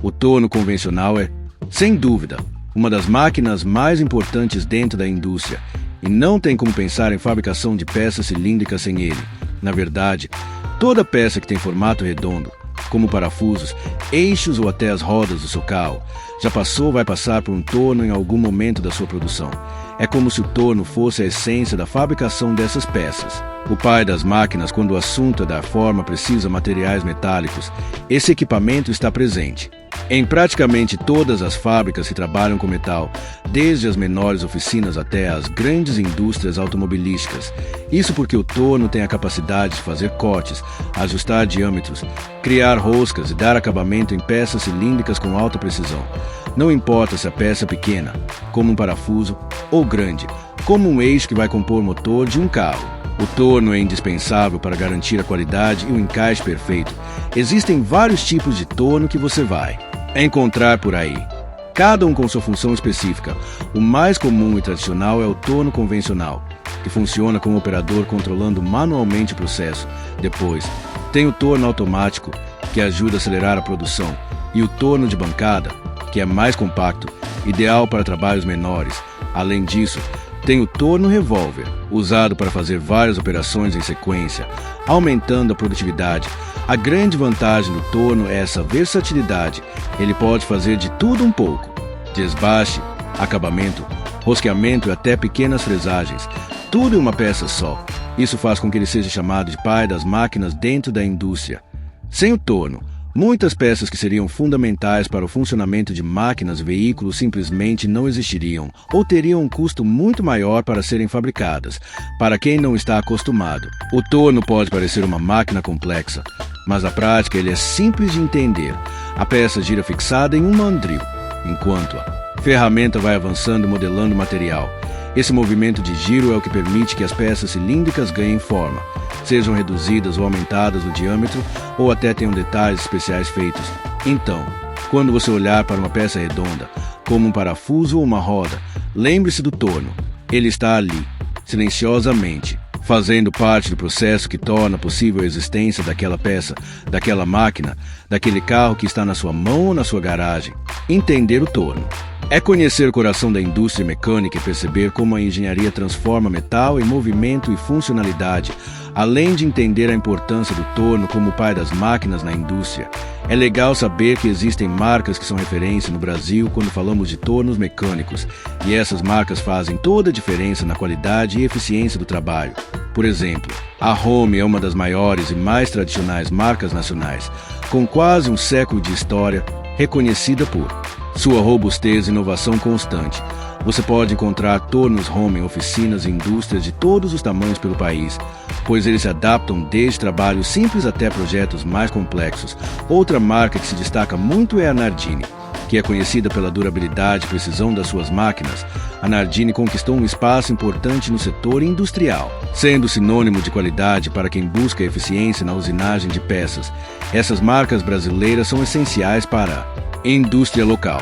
O torno convencional é, sem dúvida, uma das máquinas mais importantes dentro da indústria, e não tem como pensar em fabricação de peças cilíndricas sem ele. Na verdade, toda peça que tem formato redondo, como parafusos, eixos ou até as rodas do seu carro, já passou ou vai passar por um torno em algum momento da sua produção. É como se o torno fosse a essência da fabricação dessas peças. O pai das máquinas, quando o assunto é dar forma precisa a materiais metálicos, esse equipamento está presente. Em praticamente todas as fábricas que trabalham com metal, desde as menores oficinas até as grandes indústrias automobilísticas. Isso porque o torno tem a capacidade de fazer cortes, ajustar diâmetros, criar roscas e dar acabamento em peças cilíndricas com alta precisão. Não importa se a peça é pequena, como um parafuso, ou grande, como um eixo que vai compor o motor de um carro. O torno é indispensável para garantir a qualidade e o encaixe perfeito. Existem vários tipos de torno que você vai encontrar por aí, cada um com sua função específica. O mais comum e tradicional é o torno convencional, que funciona com o operador controlando manualmente o processo. Depois, tem o torno automático, que ajuda a acelerar a produção, e o torno de bancada, que é mais compacto, ideal para trabalhos menores. Além disso, tem o torno revólver, usado para fazer várias operações em sequência, aumentando a produtividade. A grande vantagem do torno é essa versatilidade. Ele pode fazer de tudo um pouco: desbaste, acabamento, rosqueamento e até pequenas fresagens. Tudo em uma peça só. Isso faz com que ele seja chamado de pai das máquinas dentro da indústria. Sem o torno, muitas peças que seriam fundamentais para o funcionamento de máquinas e veículos simplesmente não existiriam, ou teriam um custo muito maior para serem fabricadas. Para quem não está acostumado, o torno pode parecer uma máquina complexa, mas na prática ele é simples de entender. A peça gira fixada em um mandril, enquanto a ferramenta vai avançando modelando o material. Esse movimento de giro é o que permite que as peças cilíndricas ganhem forma, sejam reduzidas ou aumentadas no diâmetro, ou até tenham detalhes especiais feitos. Então, quando você olhar para uma peça redonda, como um parafuso ou uma roda, lembre-se do torno. Ele está ali, silenciosamente, fazendo parte do processo que torna possível a existência daquela peça, daquela máquina, daquele carro que está na sua mão ou na sua garagem. Entender o torno é conhecer o coração da indústria mecânica e perceber como a engenharia transforma metal em movimento e funcionalidade, além de entender a importância do torno como o pai das máquinas na indústria. É legal saber que existem marcas que são referência no Brasil quando falamos de tornos mecânicos, e essas marcas fazem toda a diferença na qualidade e eficiência do trabalho. Por exemplo, a Home é uma das maiores e mais tradicionais marcas nacionais, com quase um século de história, reconhecida por sua robustez e inovação constante. Você pode encontrar tornos Home em oficinas e indústrias de todos os tamanhos pelo país, pois eles se adaptam desde trabalhos simples até projetos mais complexos. Outra marca que se destaca muito é a Nardini, que é conhecida pela durabilidade e precisão das suas máquinas. A Nardini conquistou um espaço importante no setor industrial, sendo sinônimo de qualidade para quem busca eficiência na usinagem de peças. Essas marcas brasileiras são essenciais para a indústria local,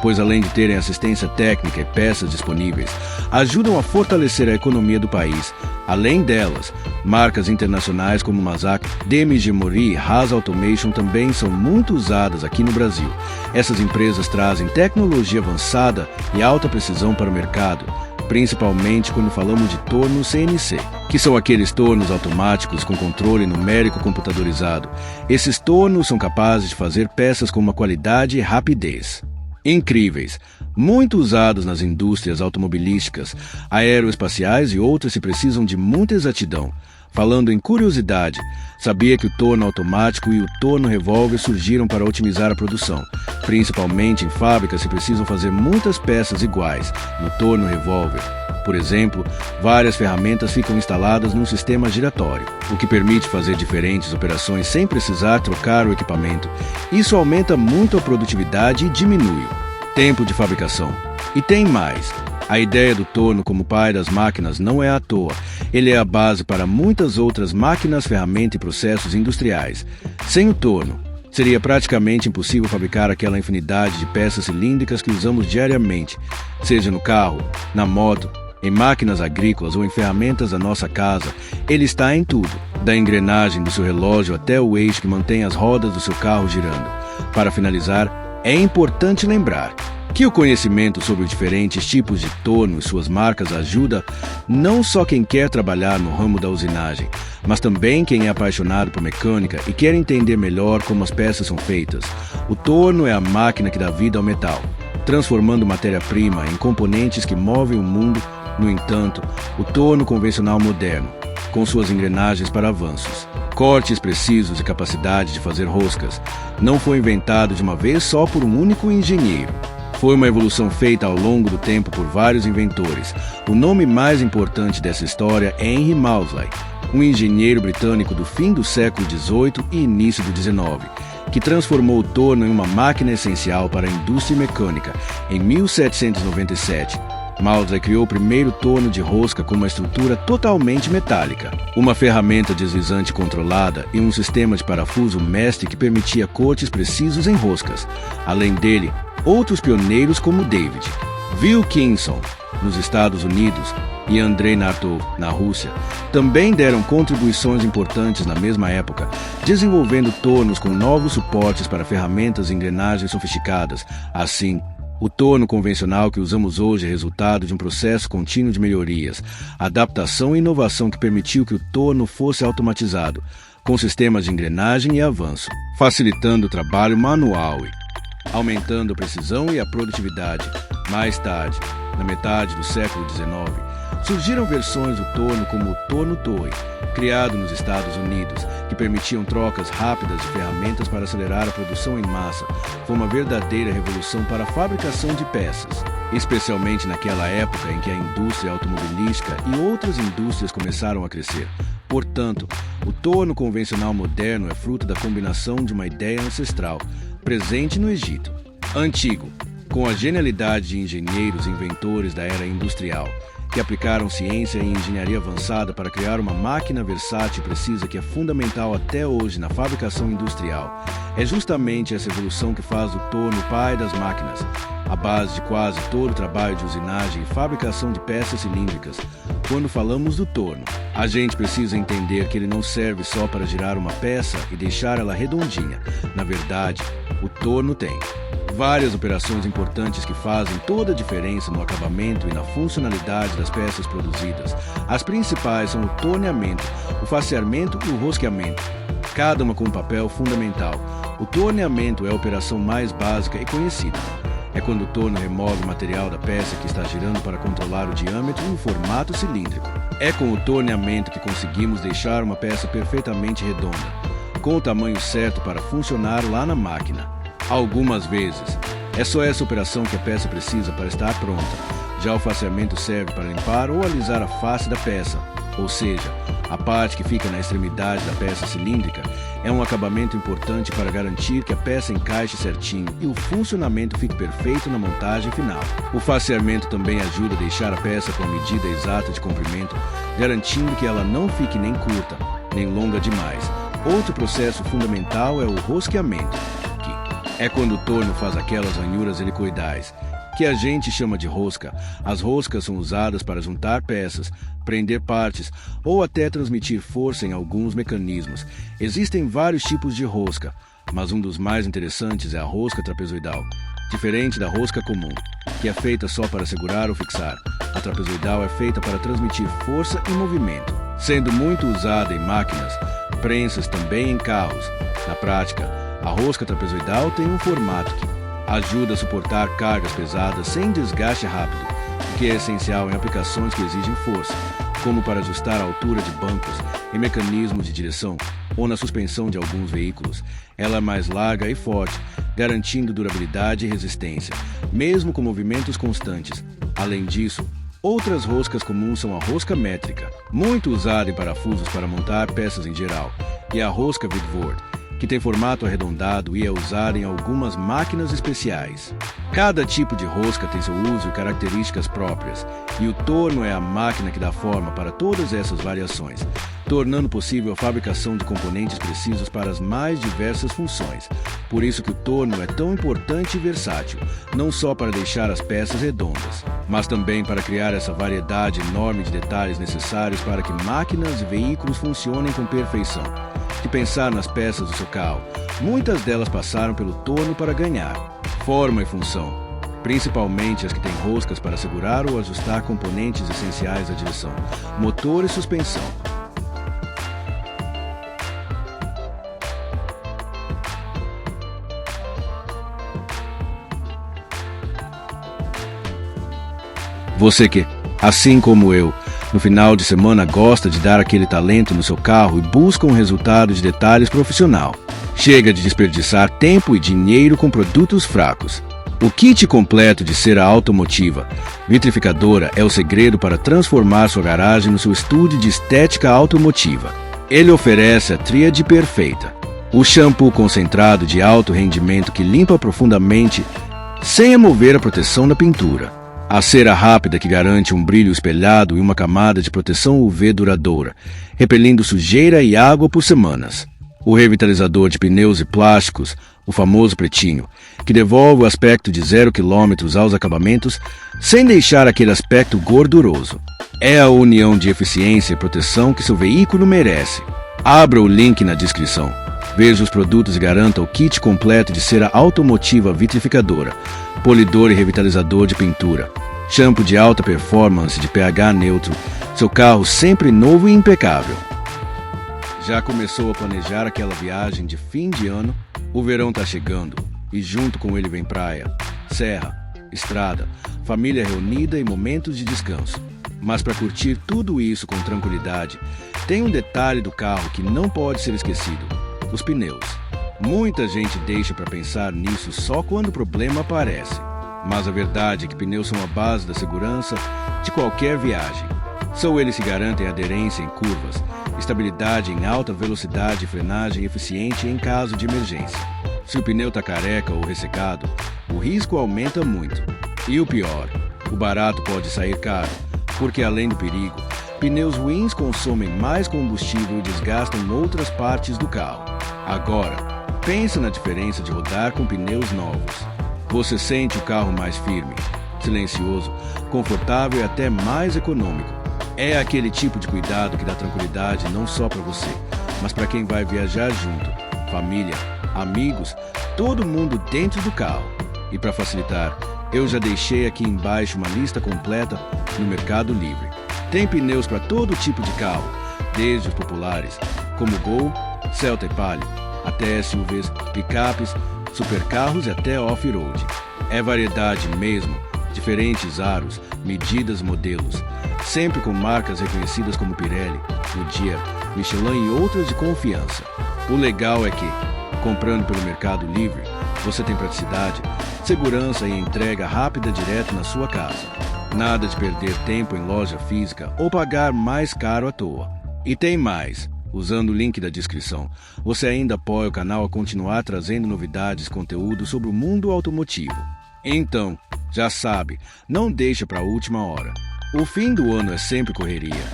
pois além de terem assistência técnica e peças disponíveis, ajudam a fortalecer a economia do país. Além delas, marcas internacionais como Mazak, DMG Mori e Haas Automation também são muito usadas aqui no Brasil. Essas empresas trazem tecnologia avançada e alta precisão para o mercado, principalmente quando falamos de tornos CNC, que são aqueles tornos automáticos com controle numérico computadorizado. Esses tornos são capazes de fazer peças com uma qualidade e rapidez incríveis, muito usados nas indústrias automobilísticas, aeroespaciais e outras que precisam de muita exatidão. Falando em curiosidade, sabia que o torno automático e o torno revólver surgiram para otimizar a produção, principalmente em fábricas que precisam fazer muitas peças iguais. No torno revólver, por exemplo, várias ferramentas ficam instaladas num sistema giratório, o que permite fazer diferentes operações sem precisar trocar o equipamento. Isso aumenta muito a produtividade e diminui o tempo de fabricação. E tem mais. A ideia do torno como pai das máquinas não é à toa. Ele é a base para muitas outras máquinas, ferramentas e processos industriais. Sem o torno, seria praticamente impossível fabricar aquela infinidade de peças cilíndricas que usamos diariamente, seja no carro, na moto, em máquinas agrícolas ou em ferramentas da nossa casa. Ele está em tudo, da engrenagem do seu relógio até o eixo que mantém as rodas do seu carro girando. Para finalizar, É importante lembrar que o conhecimento sobre os diferentes tipos de torno e suas marcas ajuda não só quem quer trabalhar no ramo da usinagem, mas também quem é apaixonado por mecânica e quer entender melhor como as peças são feitas. O torno é a máquina que dá vida ao metal, transformando matéria-prima em componentes que movem o mundo. No entanto, o torno convencional moderno, com suas engrenagens para avanços, cortes precisos e capacidade de fazer roscas, não foi inventado de uma vez só por um único engenheiro. Foi uma evolução feita ao longo do tempo por vários inventores. O nome mais importante dessa história é Henry Maudslay, um engenheiro britânico do fim do século XVIII e início do XIX, que transformou o torno em uma máquina essencial para a indústria mecânica em 1797. Maudslay criou o primeiro torno de rosca com uma estrutura totalmente metálica, uma ferramenta deslizante controlada e um sistema de parafuso mestre que permitia cortes precisos em roscas. Além dele, outros pioneiros como David Wilkinson, nos Estados Unidos, e Andrei Nartov, na Rússia, também deram contribuições importantes na mesma época, desenvolvendo tornos com novos suportes para ferramentas e engrenagens sofisticadas. Assim, o torno convencional que usamos hoje é resultado de um processo contínuo de melhorias, adaptação e inovação que permitiu que o torno fosse automatizado, com sistemas de engrenagem e avanço, facilitando o trabalho manual e aumentando a precisão e a produtividade. Mais tarde, na metade do século XIX, surgiram versões do torno como o torno-torre, criado nos Estados Unidos, que permitiam trocas rápidas de ferramentas para acelerar a produção em massa. Foi uma verdadeira revolução para a fabricação de peças, especialmente naquela época em que a indústria automobilística e outras indústrias começaram a crescer. Portanto, o torno convencional moderno é fruto da combinação de uma ideia ancestral, presente no Egito Antigo, com a genialidade de engenheiros e inventores da era industrial, que aplicaram ciência e engenharia avançada para criar uma máquina versátil e precisa que é fundamental até hoje na fabricação industrial. É justamente essa evolução que faz do torno o pai das máquinas, a base de quase todo o trabalho de usinagem e fabricação de peças cilíndricas. Quando falamos do torno, a gente precisa entender que ele não serve só para girar uma peça e deixar ela redondinha. Na verdade, o torno tem várias operações importantes que fazem toda a diferença no acabamento e na funcionalidade das peças produzidas. As principais são o torneamento, o faceamento e o rosqueamento, cada uma com um papel fundamental. O torneamento é a operação mais básica e conhecida. É quando o torno remove o material da peça que está girando para controlar o diâmetro e o formato cilíndrico. É com o torneamento que conseguimos deixar uma peça perfeitamente redonda, com o tamanho certo para funcionar lá na máquina. Algumas vezes, é só essa operação que a peça precisa para estar pronta. Já o faceamento serve para limpar ou alisar a face da peça, ou seja, a parte que fica na extremidade da peça cilíndrica. É um acabamento importante para garantir que a peça encaixe certinho e o funcionamento fique perfeito na montagem final. O faceamento também ajuda a deixar a peça com a medida exata de comprimento, garantindo que ela não fique nem curta, nem longa demais. Outro processo fundamental é o rosqueamento, é quando o torno faz aquelas ranhuras helicoidais, que a gente chama de rosca. As roscas são usadas para juntar peças, prender partes ou até transmitir força em alguns mecanismos. Existem vários tipos de rosca, mas um dos mais interessantes é a rosca trapezoidal. Diferente da rosca comum, que é feita só para segurar ou fixar, a trapezoidal é feita para transmitir força e movimento, sendo muito usada em máquinas, prensas também em carros. Na prática, a rosca trapezoidal tem um formato que ajuda a suportar cargas pesadas sem desgaste rápido, o que é essencial em aplicações que exigem força, como para ajustar a altura de bancos e mecanismos de direção ou na suspensão de alguns veículos. Ela é mais larga e forte, garantindo durabilidade e resistência, mesmo com movimentos constantes. Além disso, outras roscas comuns são a rosca métrica, muito usada em parafusos para montar peças em geral, e a rosca Whitworth, que tem formato arredondado e é usada em algumas máquinas especiais. Cada tipo de rosca tem seu uso e características próprias, e o torno é a máquina que dá forma para todas essas variações, tornando possível a fabricação de componentes precisos para as mais diversas funções. Por isso que o torno é tão importante e versátil, não só para deixar as peças redondas, mas também para criar essa variedade enorme de detalhes necessários para que máquinas e veículos funcionem com perfeição. De pensar nas peças do seu carro, muitas delas passaram pelo torno para ganhar forma e função, principalmente as que têm roscas para segurar ou ajustar componentes essenciais da direção, motor e suspensão. Você que, assim como eu, no final de semana gosta de dar aquele talento no seu carro e busca um resultado de detalhes profissional. Chega de desperdiçar tempo e dinheiro com produtos fracos. O kit completo de cera automotiva vitrificadora é o segredo para transformar sua garagem no seu estúdio de estética automotiva. Ele oferece a tríade perfeita. O shampoo concentrado de alto rendimento que limpa profundamente sem remover a proteção da pintura. A cera rápida que garante um brilho espelhado e uma camada de proteção UV duradoura, repelindo sujeira e água por semanas. O revitalizador de pneus e plásticos, o famoso pretinho, que devolve o aspecto de 0 km aos acabamentos sem deixar aquele aspecto gorduroso. É a união de eficiência e proteção que seu veículo merece. Abra o link na descrição. Veja os produtos e garanta o kit completo de cera automotiva vitrificadora, polidor e revitalizador de pintura, shampoo de alta performance de pH neutro, seu carro sempre novo e impecável. Já começou a planejar aquela viagem de fim de ano? O verão está chegando e junto com ele vem praia, serra, estrada, família reunida e momentos de descanso. Mas para curtir tudo isso com tranquilidade, tem um detalhe do carro que não pode ser esquecido: os pneus. Muita gente deixa para pensar nisso só quando o problema aparece. Mas a verdade é que pneus são a base da segurança de qualquer viagem. Só eles que garantem aderência em curvas, estabilidade em alta velocidade e frenagem eficiente em caso de emergência. Se o pneu está careca ou ressecado, o risco aumenta muito. E o pior, o barato pode sair caro, porque além do perigo, pneus ruins consomem mais combustível e desgastam outras partes do carro. Agora, pensa na diferença de rodar com pneus novos. Você sente o carro mais firme, silencioso, confortável e até mais econômico. É aquele tipo de cuidado que dá tranquilidade não só para você, mas para quem vai viajar junto, família, amigos, todo mundo dentro do carro. E para facilitar, eu já deixei aqui embaixo uma lista completa no Mercado Livre. Tem pneus para todo tipo de carro, desde os populares, como Gol, Celta e Palio, até SUVs, picapes, supercarros e até off-road. É variedade mesmo, diferentes aros, medidas, modelos, sempre com marcas reconhecidas como Pirelli, Goodyear, Michelin e outras de confiança. O legal é que, comprando pelo Mercado Livre, você tem praticidade, segurança e entrega rápida direto na sua casa. Nada de perder tempo em loja física ou pagar mais caro à toa. E tem mais. Usando o link da descrição, você ainda apoia o canal a continuar trazendo novidades e conteúdo sobre o mundo automotivo. Então, já sabe, não deixa para a última hora. O fim do ano é sempre correria,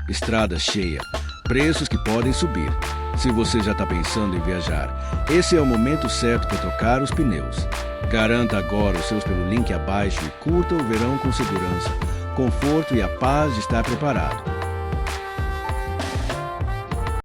estrada cheia, preços que podem subir. Se você já está pensando em viajar, esse é o momento certo para trocar os pneus. Garanta agora os seus pelo link abaixo e curta o verão com segurança, conforto e a paz de estar preparado.